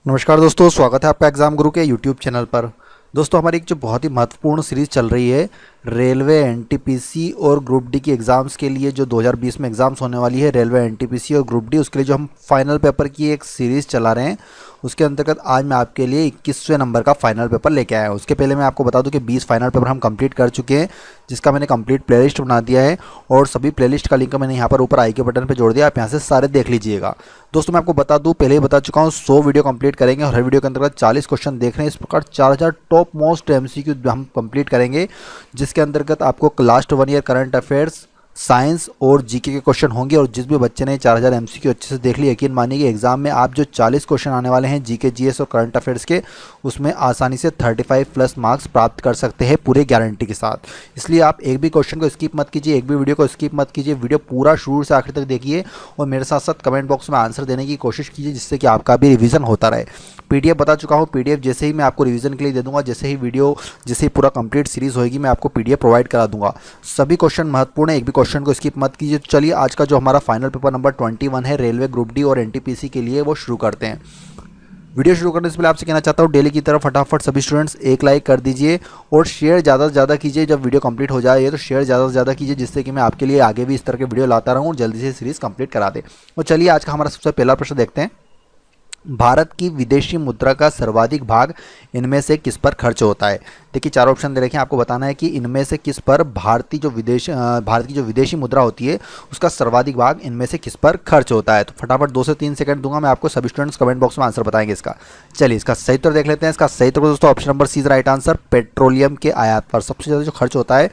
नमस्कार दोस्तों, स्वागत है आपका एग्ज़ाम गुरु के यूट्यूब चैनल पर। दोस्तों, हमारी एक जो बहुत ही महत्वपूर्ण सीरीज़ चल रही है रेलवे एनटीपीसी और ग्रुप डी की एग्ज़ाम्स के लिए, जो 2020 में एग्ज़ाम्स होने वाली है रेलवे एनटीपीसी और ग्रुप डी, उसके लिए जो हम फाइनल पेपर की एक सीरीज़ चला रहे हैं, उसके अंतर्गत आज मैं आपके लिए 21वें नंबर का फाइनल पेपर लेके आया हूँ। उसके पहले मैं आपको बता दूं कि 20 फाइनल पेपर हम कंप्लीट कर चुके हैं, जिसका मैंने कंप्लीट प्लेलिस्ट बना दिया है और सभी प्लेलिस्ट का लिंक मैंने यहाँ पर ऊपर आई के बटन पर जोड़ दिया। आप यहाँ से सारे देख लीजिएगा। दोस्तों, मैं आपको बता दूं, पहले ही बता चुका हूँ, 100 वीडियो कंप्लीट करेंगे और हर वीडियो के अंतर्गत 40 क्वेश्चन देख रहे हैं। इस प्रकार 4000 टॉप मोस्ट एमसीक्यू हम कंप्लीट करेंगे, जिसके अंतर्गत आपको last 1 year current affairs, science और जीके के क्वेश्चन होंगे। और जिस भी बच्चे ने 4000 एमसीक्यू अच्छे से देख लिए, यकीन मानिए कि एग्जाम में आप जो 40 क्वेश्चन आने वाले हैं जीके, जीएस और करंट अफेयर्स के, उसमें आसानी से 35 प्लस मार्क्स प्राप्त कर सकते हैं पूरे गारंटी के साथ। इसलिए आप एक भी क्वेश्चन को स्किप मत कीजिए, एक भी वीडियो को स्किप मत कीजिए, वीडियो पूरा शुरू से आखिर तक देखिए और मेरे साथ साथ कमेंट बॉक्स में आंसर देने की कोशिश कीजिए, जिससे कि आपका भी रिवीजन होता रहे। पीडीएफ बता चुका हूँ, पीडीएफ जैसे ही मैं आपको रिवीजन के लिए दे दूंगा, जैसे ही पूरा कंप्लीट सीरीज होगी, मैं आपको पीडीएफ प्रोवाइड करा दूंगा। सभी क्वेश्चन महत्वपूर्ण है, एक भी क्वेश्चन को स्किप मत कीजिए। तो चलिए, आज का जो हमारा फाइनल पेपर नंबर 21 है रेलवे ग्रुप डी और एनटीपीसी के लिए, वो शुरू करते हैं। वीडियो शुरू करने से पहले आपसे कहना चाहता हूँ, डेली की तरह फटाफट सभी स्टूडेंट्स एक लाइक कर दीजिए और शेयर ज़्यादा से ज़्यादा कीजिए। जब वीडियो कंप्लीट हो जाए तो शेयर ज़्यादा से ज़्यादा कीजिए, जिससे कि मैं आपके लिए आगे भी इस तरह के वीडियो लाता रहूँ और जल्दी से सीरीज़ कंप्लीट करा दे। तो चलिए, आज का हमारा सबसे पहला प्रश्न देखते हैं। भारत की विदेशी मुद्रा का सर्वाधिक भाग इनमें से किस पर खर्च होता है? देखिए, चार ऑप्शन दे रखे हैं, आपको बताना है कि इनमें से किस पर भारत की जो विदेशी मुद्रा होती है, उसका सर्वाधिक भाग इनमें से किस पर खर्च होता है। तो फटाफट 2 से 3 सेकंड दूंगा मैं आपको, सभी स्टूडेंट्स कमेंट बॉक्स में आंसर बताएंगे इसका। चलिए, इसका सही उत्तर देख लेते हैं। इसका सही उत्तर दोस्तों option number C is right answer. Petroleum के आयात पर सबसे ज़्यादा जो खर्च होता है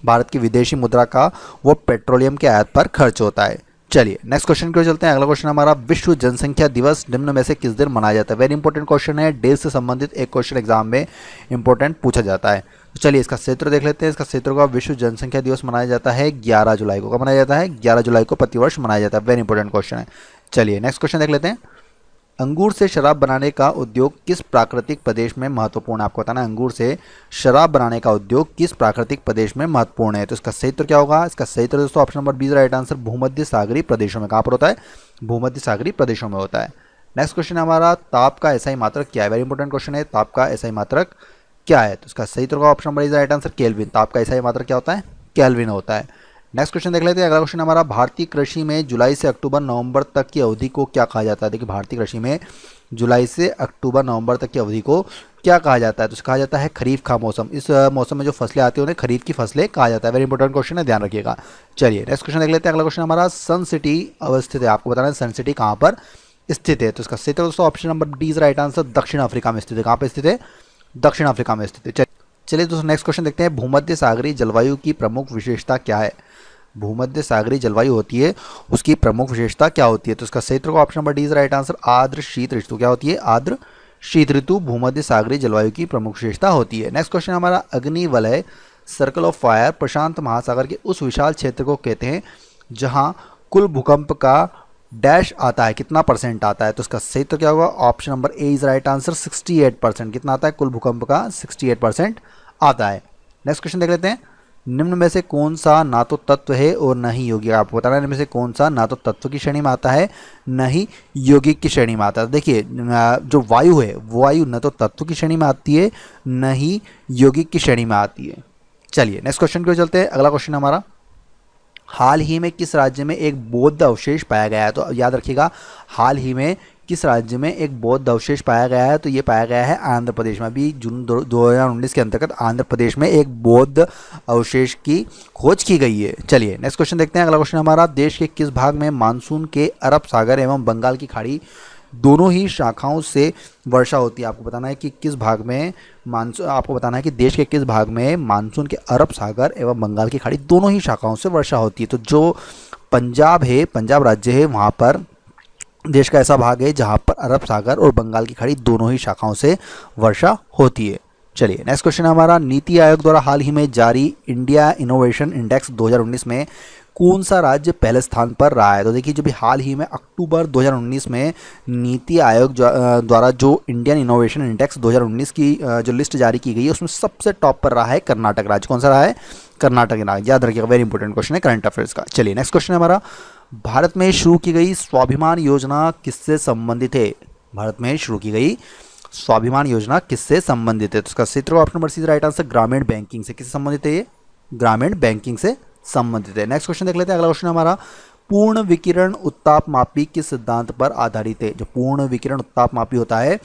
भारत की विदेशी मुद्रा का, वो पेट्रोलियम के आयात पर खर्च होता है। चलिए, नेक्स्ट क्वेश्चन की ओर चलते हैं। अगला क्वेश्चन हमारा, विश्व जनसंख्या दिवस निम्न में से किस दिन मनाया जाता है? वेरी इंपॉर्टेंट क्वेश्चन है, डे से संबंधित एक क्वेश्चन एग्जाम में इंपॉर्टेंट पूछा जाता है। तो चलिए, इसका क्षेत्र देख लेते हैं। इसका क्षेत्र का विश्व जनसंख्या दिवस मनाया जाता है 11 जुलाई को। कब मनाया जाता है? 11 जुलाई को प्रतिवर्ष मनाया जाता है। वेरी इंपॉर्टेंट क्वेश्चन है। चलिए, नेक्स्ट क्वेश्चन देख लेते हैं। अंगूर से शराब बनाने का उद्योग किस प्राकृतिक प्रदेश में महत्वपूर्ण है? आपको बताना है अंगूर से शराब बनाने का उद्योग किस प्राकृतिक प्रदेश में महत्वपूर्ण है। तो इसका सही उत्तर क्या होगा? इसका सही उत्तर दोस्तों option number B right answer, भूमध्य सागरीय प्रदेशों में। कहाँ पर होता है? भूमध्य सागरीय प्रदेशों में होता है। नेक्स्ट क्वेश्चन हमारा, ताप का एसआई मात्रक क्या है? वेरी इंपॉर्टेंट क्वेश्चन है, ताप का एसआई मात्रक क्या है? तो इसका सही उत्तर होगा option number is right answer, kelvin. ताप का एसआई मात्रक क्या होता है? केल्विन होता है। नेक्स्ट क्वेश्चन देख लेते हैं। अगला क्वेश्चन हमारा, भारतीय कृषि में जुलाई से अक्टूबर नवंबर तक की अवधि को क्या कहा जाता है? देखिए, भारतीय कृषि में जुलाई से अक्टूबर नवंबर तक की अवधि को क्या कहा जाता है? तो कहा जाता है खरीफ का मौसम। इस मौसम में जो फसलें आती हैं उन्हें खरीफ की फसलें कहा जाता है। वेरी इंपॉर्टेंट क्वेश्चन है, ध्यान रखिएगा। चलिए, नेक्स्ट क्वेश्चन देख लेते हैं। अगला क्वेश्चन हमारा, सन सिटी अवस्थित है। आपको बताना है सन सिटी कहाँ पर स्थित है। तो इसका सही दोस्तों option number D is right answer, दक्षिण अफ्रीका में स्थित है। कहाँ पर स्थित है? दक्षिण अफ्रीका में स्थित है। चलिए दोस्तों, नेक्स्ट क्वेश्चन देखते हैं। भूमध्य सागरीय जलवायु की प्रमुख विशेषता क्या है? भूमध्य सागरीय जलवायु होती है, उसकी प्रमुख विशेषता क्या होती है? तो इसका सही उत्तर option number D is right answer, आर्द्र शीत ऋतु। क्या होती है? आर्द्र शीत ऋतु भूमध्य सागरीय जलवायु की प्रमुख विशेषता होती है। नेक्स्ट क्वेश्चन हमारा, अग्नि वलय सर्कल ऑफ फायर प्रशांत महासागर के उस विशाल क्षेत्र को कहते हैं जहां कुल भूकंप का डैश आता है, कितना परसेंट आता है? तो इसका सही उत्तर क्या होगा? Option number A is right answer, 68%। कितना आता है कुल भूकंप का? 68% आता है। नेक्स्ट क्वेश्चन देख लेते हैं। निम्न में से कौन सा ना तो तत्व है और न ही यौगिक? आपको बताना है, इनमें से कौन सा ना तो तत्व की श्रेणी में आता है, न ही यौगिक की श्रेणी में आता है। देखिए, जो वायु है, वायु न तो तत्व की श्रेणी में आती है, न ही यौगिक की श्रेणी में आती है। चलिए, नेक्स्ट क्वेश्चन की ओर चलते हैं। अगला क्वेश्चन हमारा, हाल ही में किस राज्य में एक बौद्ध अवशेष पाया गया है? तो याद रखिएगा, हाल ही में किस राज्य में एक बौद्ध अवशेष पाया गया है? तो ये पाया गया है आंध्र प्रदेश में। अभी जून 2019 के अंतर्गत आंध्र प्रदेश में एक बौद्ध अवशेष की खोज की गई है। चलिए, नेक्स्ट क्वेश्चन देखते हैं। अगला क्वेश्चन हमारा, देश के किस भाग में मानसून के अरब सागर एवं बंगाल की खाड़ी दोनों ही शाखाओं से वर्षा होती है? आपको बताना है कि किस भाग में आपको बताना है कि देश के किस भाग में मानसून के अरब सागर एवं बंगाल की खाड़ी दोनों ही शाखाओं से वर्षा होती है। तो जो पंजाब है, पंजाब राज्य है, वहाँ पर देश का ऐसा भाग है जहाँ पर अरब सागर और बंगाल की खाड़ी दोनों ही शाखाओं से वर्षा होती है। चलिए, नेक्स्ट क्वेश्चन हमारा, नीति आयोग द्वारा हाल ही में जारी इंडिया इनोवेशन इंडेक्स 2019 में कौन सा राज्य पहले स्थान पर रहा है? तो देखिए, जो भी हाल ही में अक्टूबर 2019 में नीति आयोग द्वारा जो इंडियन इनोवेशन इंडेक्स 2019 की जो लिस्ट जारी की गई है, उसमें सबसे टॉप पर रहा है कर्नाटक राज्य। कौन सा रहा है? कर्नाटक राज्य। याद रखिएगा, वेरी इंपॉर्टेंट क्वेश्चन है करंट अफेयर्स का। चलिए, नेक्स्ट क्वेश्चन है हमारा, भारत में शुरू की गई स्वाभिमान योजना किससे संबंधित है? भारत में शुरू की गई स्वाभिमान योजना किससे संबंधित है? तो इसका सही उत्तर option number C right answer ग्रामीण बैंकिंग से। किससे संबंधित है ये? ग्रामीण बैंकिंग से संबंधित है। नेक्स्ट क्वेश्चन देख लेते हैं। अगला क्वेश्चन हमारा पूर्ण विकिरण उत्ताप मापी किस सिद्धांत पर आधारित है? जो पूर्ण विकिरण उत्ताप मापी होता है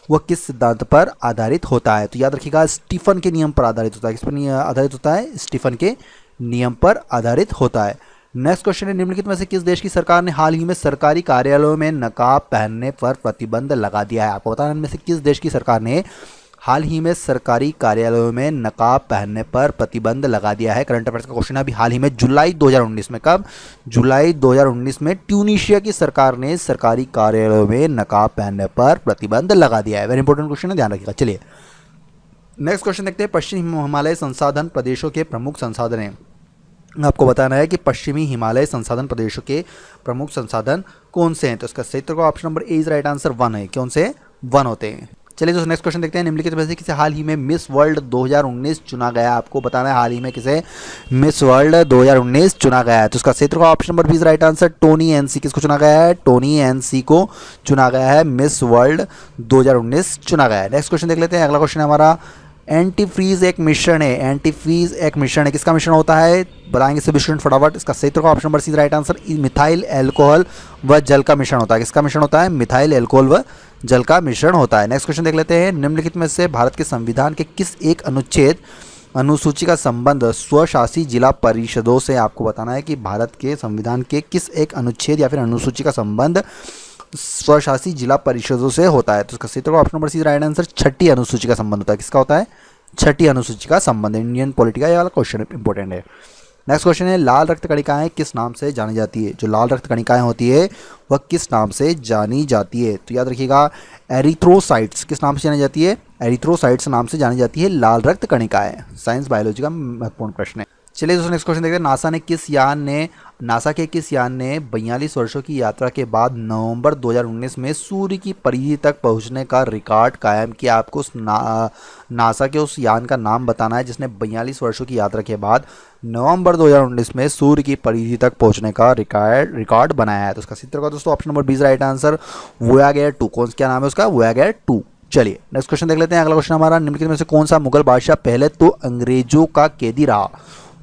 वह किस सिद्धांत पर आधारित होता है? तो याद रखिएगा स्टीफन के नियम पर आधारित होता है। किस पर आधारित होता है? स्टीफन के नियम पर आधारित होता है। नेक्स्ट क्वेश्चन है निम्नलिखित में से किस देश की सरकार ने हाल ही में सरकारी कार्यालयों में नकाब पहनने पर प्रतिबंध लगा दिया है? आपको बताना इनमें से किस देश की सरकार ने हाल ही में सरकारी कार्यालयों में नकाब पहनने पर प्रतिबंध लगा दिया है? करंट अफेयर्स का क्वेश्चन है। अभी हाल ही में जुलाई 2019 में, कब? जुलाई 2019 में ट्यूनीशिया की सरकार ने सरकारी कार्यालयों में नकाब पहनने पर प्रतिबंध लगा दिया है। वेरी इंपॉर्टेंट क्वेश्चन है, ध्यान रखिएगा। चलिए नेक्स्ट क्वेश्चन देखते हैं। पश्चिम हिमालय संसाधन प्रदेशों के प्रमुख संसाधन हैं। आपको बताना है कि पश्चिमी हिमालय संसाधन प्रदेशों के प्रमुख संसाधन कौन से हैं? तो इसका सही उत्तर option number A is right answer 1 है। कौन से? 1 होते हैं। चलिए दोस्तों नेक्स्ट क्वेश्चन देखते हैं। निम्नलिखित में से किसे हाल ही में मिस वर्ल्ड 2019 चुना गया? आपको बताना है हाल ही में किसे मिस वर्ल्ड 2019 चुना गया है। तो इसका सही उत्तर option number B is right answer Tony एनसी। किसको चुना गया है? टोनी एनसी को चुना गया है। मिस वर्ल्ड 2019 चुना गया है। नेक्स्ट क्वेश्चन देख लेते हैं। अगला क्वेश्चन हमारा एंटीफ्रीज एक मिश्रण है। एंटीफ्रीज एक मिश्रण है, किसका मिश्रण होता है? बताएंगे सभी स्टूडेंट फटाफट। इसका सही उत्तर option number C right answer methyl alcohol व जल का मिश्रण होता है। किसका मिश्रण होता है? मिथाइल एल्कोहल व जल का मिश्रण होता है। नेक्स्ट क्वेश्चन देख लेते हैं। निम्नलिखित में से भारत के संविधान के किस एक अनुच्छेद अनुसूची का संबंध स्वशासी जिला परिषदों से? आपको बताना है कि भारत के संविधान के किस एक अनुच्छेद या फिर अनुसूची का संबंध स्वशासी जिला परिषदों से होता है? तो इसका सही उत्तर option number C right answer छठी अनुसूची का संबंध होता है। किसका होता है? छठी अनुसूची का संबंध। इंडियन पॉलिटी का ये वाला क्वेश्चन इंपॉर्टेंट है। नेक्स्ट क्वेश्चन है लाल रक्त कणिकाएं किस नाम से जानी जाती है? जो लाल रक्त कणिकाएं होती है वह किस नाम से जानी जाती है? तो याद रखिएगा एरिथ्रोसाइट्स। किस नाम से जानी जाती है? एरिथ्रोसाइट्स नाम से जानी जाती है लाल रक्त कणिकाएं। साइंस बायोलॉजी का महत्वपूर्ण प्रश्न है। चलिए दोस्तों नेक्स्ट क्वेश्चन देखते हैं। नासा के किस यान ने 42 वर्षों की यात्रा के बाद नवंबर 2019 में सूर्य की परिधि तक पहुंचने का रिकॉर्ड कायम किया? आपको नासा के उस यान का नाम बताना है जिसने 42 वर्षों की यात्रा के बाद नवंबर 2019 में सूर्य की परिधि तक पहुंचने का रिकॉर्ड बनाया है। तो उसका सही उत्तर दोस्तों option number B right answer Voyager 2। कौन क्या नाम है उसका? वोयागर 2। चलिए नेक्स्ट क्वेश्चन देख लेते हैं। अगला क्वेश्चन हमारा निम्नलिखित में से कौन सा मुगल बादशाह पहले तो अंग्रेजों का कैदी रहा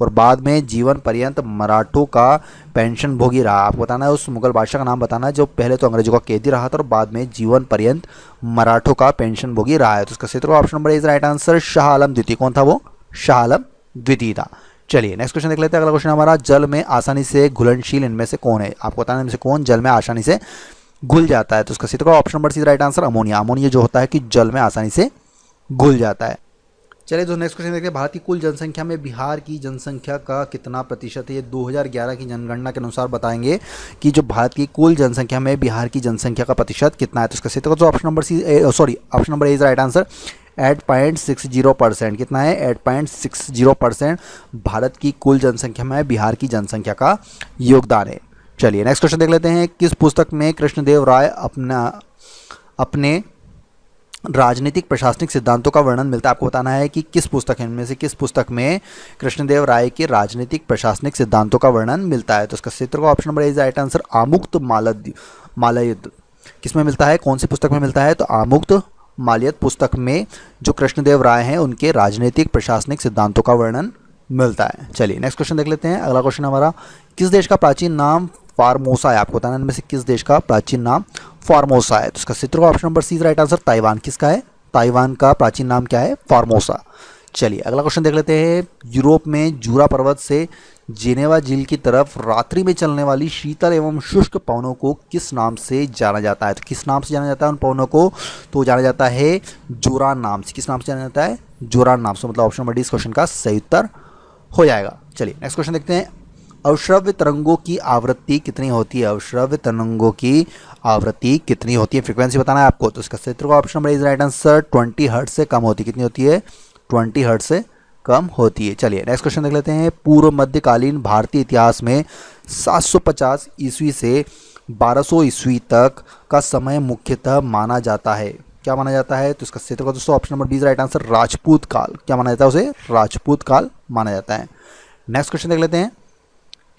और बाद में जीवन पर्यंत मराठों का पेंशन भोगी रहा? आपको बताना है उस मुगल बादशाह का नाम बताना है जो पहले तो अंग्रेजों का कैदी रहा था और बाद में जीवन पर्यंत मराठों का पेंशन भोगी रहा है। तो इसका सही उत्तर option number is right answer Shah Alam द्वितीय। कौन था वो? शाह आलम द्वितीय था। चलिए नेक्स्ट क्वेश्चन देख लेते हैं। अगला क्वेश्चन हमारा जल में आसानी से घुलनशील इनमें से कौन है? आपको बताना है इनमें से कौन जल में आसानी से घुल जाता है? तो इसका सही उत्तर option number C right answer ammonia. Ammonia जो होता है कि जल में आसानी से घुल जाता है। चलिए दोस्तों नेक्स्ट क्वेश्चन देखते हैं। भारत की कुल जनसंख्या में बिहार की जनसंख्या का कितना प्रतिशत है? ये 2011 की जनगणना के अनुसार बताएंगे कि जो भारत की कुल जनसंख्या में बिहार की जनसंख्या का प्रतिशत कितना है? तो इसका सही उत्तर option number A is right answer 8.60%। कितना है? 8.60% भारत की कुल जनसंख्या में बिहार की जनसंख्या का योगदान है। चलिए नेक्स्ट क्वेश्चन देख लेते हैं। किस पुस्तक में कृष्णदेव राय अपने राजनीतिक प्रशासनिक सिद्धांतों का वर्णन मिलता है? आपको बताना है कि किस पुस्तक है इनमें से किस पुस्तक में कृष्णदेव राय के राजनीतिक प्रशासनिक सिद्धांतों का वर्णन मिलता है? तो इसका सही उत्तर option number A is right answer आमुक्त मालयद। किस में मिलता है? कौन सी पुस्तक में मिलता है? तो आमुक्त मालयद पुस्तक में जो कृष्णदेव राय हैं उनके राजनीतिक प्रशासनिक सिद्धांतों का वर्णन मिलता है। चलिए नेक्स्ट क्वेश्चन देख लेते हैं। अगला क्वेश्चन हमारा किस देश का प्राचीन नाम फार्मोसा है? आपको बताना है इनमें से किस देश का प्राचीन नाम फार्मोसा है? तो इसका सही उत्तर option number C right answer Taiwan. किसका है? ताइवान का प्राचीन नाम क्या है? फार्मोसा। चलिए अगला क्वेश्चन देख लेते हैं। यूरोप में जूरा पर्वत से जेनेवा झील की तरफ रात्रि में चलने वाली शीतल एवं शुष्क पवनों को किस नाम से जाना जाता है? तो किस नाम से जाना जाता है उन पवनों को? तो जाना जाता है जोरान नाम से। किस नाम से जाना जाता है? जोरान नाम से। मतलब ऑप्शन नंबर डी इस क्वेश्चन का सही उत्तर हो जाएगा। चलिए नेक्स्ट क्वेश्चन देखते हैं। अवश्रव्य तरंगों की आवृत्ति कितनी होती है? अवश्रव्य तरंगों की आवृत्ति कितनी होती है? फ्रीक्वेंसी बताना है आपको। तो इसका सही उत्तर option number is right answer 20 hertz से कम होती है। कितनी होती है? 20 हर्ट्ज से कम होती है। चलिए नेक्स्ट क्वेश्चन देख लेते हैं। पूर्व मध्यकालीन भारतीय इतिहास में 750 ईस्वी से 1200 ईस्वी तक का समय मुख्यतः माना जाता है। क्या माना जाता है? तो इसका सही उत्तर दोस्तों option number B is right answer Rajput काल। क्या माना जाता है उसे? राजपूत काल माना जाता है। नेक्स्ट क्वेश्चन देख लेते हैं।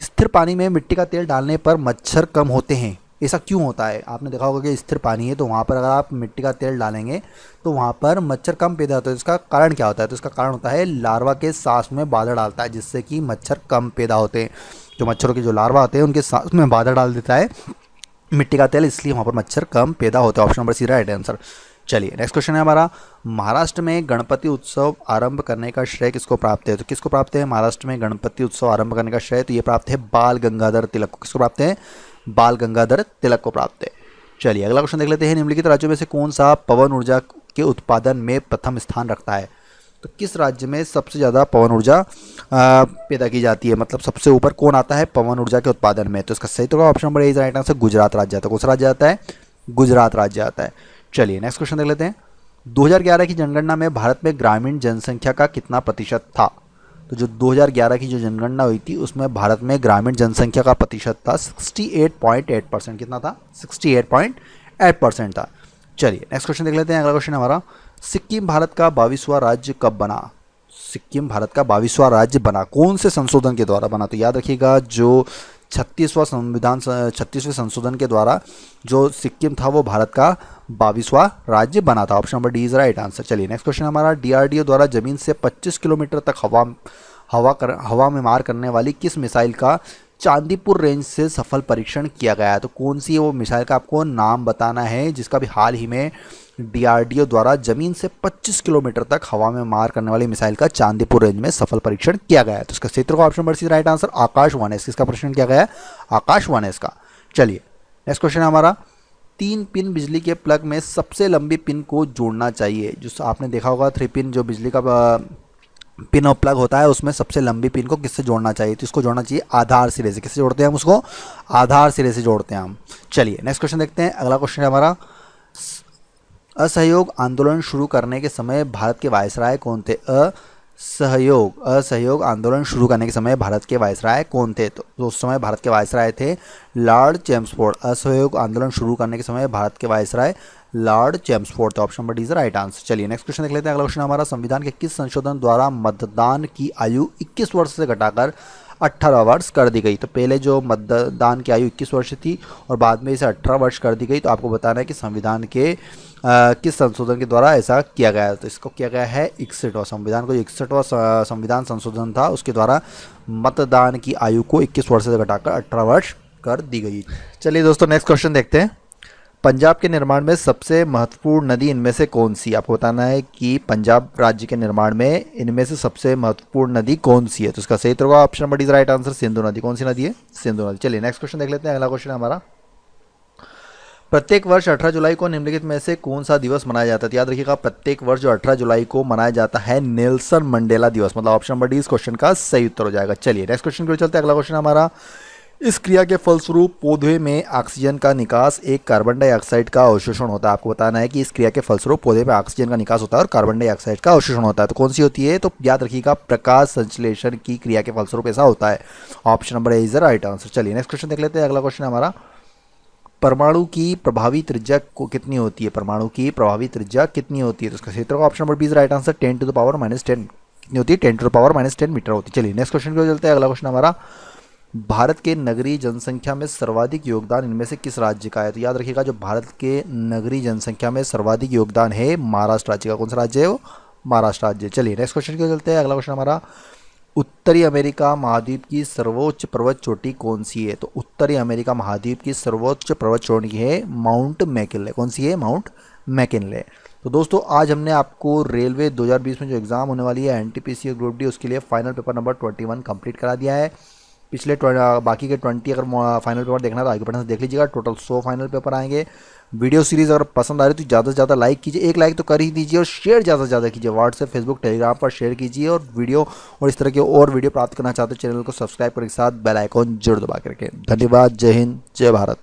स्थिर पानी में मिट्टी का तेल डालने पर मच्छर कम होते हैं? ऐसा क्यों होता है? आपने देखा होगा कि स्थिर पानी है तो वहाँ पर अगर आप मिट्टी का तेल डालेंगे तो वहाँ पर मच्छर कम पैदा होता है। इसका कारण क्या होता है? तो इसका कारण होता है लार्वा के सांस में बाधा डालता है, जिससे कि मच्छर कम पैदा होते हैं। जो मच्छरों के जो लार्वा होते हैं उनके सांस में बाधा डाल देता है मिट्टी का तेल, इसलिए वहाँ पर मच्छर कम पैदा होते हैं। Option number C right answer. चलिए नेक्स्ट क्वेश्चन है हमारा, महाराष्ट्र में गणपति उत्सव आरंभ करने का श्रेय किसको प्राप्त है? तो किसको प्राप्त है महाराष्ट्र में गणपति उत्सव आरंभ करने का श्रेय? तो ये प्राप्त है बाल गंगाधर तिलक को। किसको प्राप्त है? बाल गंगाधर तिलक को प्राप्त है। चलिए अगला क्वेश्चन देख लेते हैं, निम्नलिखित राज्यों में से कौन सा पवन ऊर्जा के उत्पादन में प्रथम स्थान रखता है? तो किस राज्य में सबसे ज़्यादा पवन ऊर्जा पैदा की जाती है, मतलब सबसे ऊपर कौन आता है पवन ऊर्जा के उत्पादन में? तो इसका सही तो option number A is right answer, Gujarat राज्य आता है। कौन सा राज्य आता है? गुजरात राज्य आता है। चलिए नेक्स्ट क्वेश्चन देख लेते हैं, 2011 की जनगणना में भारत में ग्रामीण जनसंख्या का कितना प्रतिशत था? तो जो 2011 की जो जनगणना हुई थी उसमें भारत में ग्रामीण जनसंख्या का प्रतिशत था 68.8%। कितना था? 68.8% था। चलिए नेक्स्ट क्वेश्चन देख लेते हैं। अगला क्वेश्चन हमारा, सिक्किम भारत का 22वां राज्य कब बना? सिक्किम भारत का 22वां राज्य बना कौन से संशोधन के द्वारा बना? तो याद रखिएगा, जो 36वें संशोधन के द्वारा जो सिक्किम था वो भारत का 22वां राज्य बना था। Option number D is right answer. चलिए नेक्स्ट क्वेश्चन हमारा, डीआरडीओ द्वारा जमीन से 25 किलोमीटर तक हवा में मार करने वाली किस मिसाइल का चांदीपुर रेंज से सफल परीक्षण किया गया है? तो कौन सी है वो मिसाइल का आपको नाम बताना है, जिसका भी हाल ही में डीआरडीओ द्वारा जमीन से 25 किलोमीटर तक हवा में मार करने वाली मिसाइल का चांदीपुर रेंज में सफल परीक्षण किया गया है? तो इसका क्षेत्र का option number C right answer, Akash 1S। किसका परीक्षण किया गया है? आकाश 1S का। चलिए नेक्स्ट क्वेश्चन हमारा, 3 पिन बिजली के प्लग में सबसे लंबी पिन को जोड़ना चाहिए। जो आपने देखा होगा 3 पिन जो बिजली का पिन और प्लग होता है उसमें सबसे लंबी पिन को किससे जोड़ना चाहिए? तो इसको जोड़ना चाहिए आधार सिरे से। किससे जोड़ते हैं हम उसको? आधार सिरे से जोड़ते हैं हम। चलिए नेक्स्ट क्वेश्चन देखते हैं। अगला क्वेश्चन है हमारा, असहयोग आंदोलन शुरू करने के समय भारत के वायसराय कौन थे? असहयोग आंदोलन शुरू करने के समय भारत के वायसराय कौन थे? तो उस समय भारत के वायसराय थे लॉर्ड चैम्सफोर्ड। असहयोग आंदोलन शुरू करने के समय भारत के वायसराय लॉर्ड चैम्सफोर्ड। तो option number D is right answer. चलिए नेक्स्ट क्वेश्चन देख लेते हैं। अगला क्वेश्चन हमारा, संविधान के किस संशोधन द्वारा मतदान की आयु 21 वर्ष से घटाकर 18 वर्ष कर दी गई? तो पहले जो मतदान की आयु 21 वर्ष थी और बाद में इसे 18 वर्ष कर दी गई। तो आपको बताना है कि संविधान के किस संशोधन के द्वारा ऐसा किया गया है? तो इसको किया गया है 61वां संविधान को, 61वां संविधान संशोधन था उसके द्वारा मतदान की आयु को 21 वर्ष से घटाकर 18 वर्ष कर दी गई। चलिए दोस्तों नेक्स्ट क्वेश्चन देखते हैं, पंजाब के निर्माण में सबसे महत्वपूर्ण नदी इनमें से कौन सी? आपको बताना है कि पंजाब राज्य के निर्माण में इनमें से सबसे महत्वपूर्ण नदी कौन सी है? तो इसका सही होगा option number D is right answer, Sindhu नदी। कौन सी नदी है? सिंधु नदी। चलिए नेक्स्ट क्वेश्चन देख लेते हैं। अगला क्वेश्चन है हमारा, प्रत्येक वर्ष 18 जुलाई को निम्नलिखित में से कौन सा दिवस मनाया जाता है? तो याद रखिएगा, प्रत्येक वर्ष जो 18 जुलाई को मनाया जाता है नेल्सन मंडेला दिवस, मतलब ऑप्शन नंबर डी इस क्वेश्चन का सही उत्तर हो जाएगा। चलिए नेक्स्ट क्वेश्चन की ओर चलते हैं। अगला क्वेश्चन हमारा, इस क्रिया के फलस्वरूप पौधे में ऑक्सीजन का निकास एक कार्बन डाइऑक्साइड का अवशोषण होता है। आपको बताना है कि इस क्रिया के फलस्वरूप पौधे में ऑक्सीजन का निकास होता है और कार्बन डाइऑक्साइड का अवशोषण होता है। तो कौन सी होती है? तो याद रखिएगा, प्रकाश संश्लेषण की क्रिया के फलस्वरूप ऐसा होता है। Option number A is the right answer. चलिए नेक्स्ट क्वेश्चन देख लेते हैं। अगला क्वेश्चन हमारा, परमाणु की प्रभावी त्रिज्या को कितनी होती है? परमाणु की प्रभावी त्रिज्या कितनी होती है? तो इसका क्षेत्र का option number B is right answer, 10 to the power -10 कितनी होती है? 10 to the power -10 मीटर होती है। चलिए नेक्स्ट क्वेश्चन की ओर चलते हैं। अगला क्वेश्चन हमारा, भारत के नगरीय जनसंख्या में सर्वाधिक योगदान इनमें से किस राज्य का है? तो याद रखिएगा, जो भारत के नगरीय जनसंख्या में सर्वाधिक योगदान है महाराष्ट्र राज्य का। कौन सा राज्य है वो? महाराष्ट्र राज्य। चलिए नेक्स्ट क्वेश्चन की ओर चलते हैं। अगला क्वेश्चन हमारा, उत्तरी अमेरिका महाद्वीप की सर्वोच्च पर्वत चोटी कौन सी है? तो उत्तरी अमेरिका महाद्वीप की सर्वोच्च पर्वत चोटी है माउंट मैकिनले। कौन सी है? Mount McKinley. तो दोस्तों आज हमने आपको रेलवे 2020 में जो एग्ज़ाम होने वाली है एनटीपीसी और ग्रुप डी, उसके लिए फाइनल पेपर नंबर 21 कंप्लीट करा दिया है। पिछले बाकी के 20 अगर फाइनल पेपर देखना तो आगे बढ़ने से देख लीजिएगा। टोटल 100 फाइनल पेपर आएंगे। वीडियो सीरीज़ अगर पसंद आ रही तो ज़्यादा से ज़्यादा लाइक कीजिए, एक लाइक तो कर ही दीजिए और शेयर ज़्यादा से ज़्यादा कीजिए। व्हाट्सएप, फेसबुक, टेलीग्राम पर शेयर कीजिए और वीडियो और इस तरह के और वीडियो प्राप्त करना चाहते हैं चैनल को सब्सक्राइब करने के साथ बेल आइकॉन जरूर दबा के रखें। धन्यवाद। जय हिंद, जय भारत।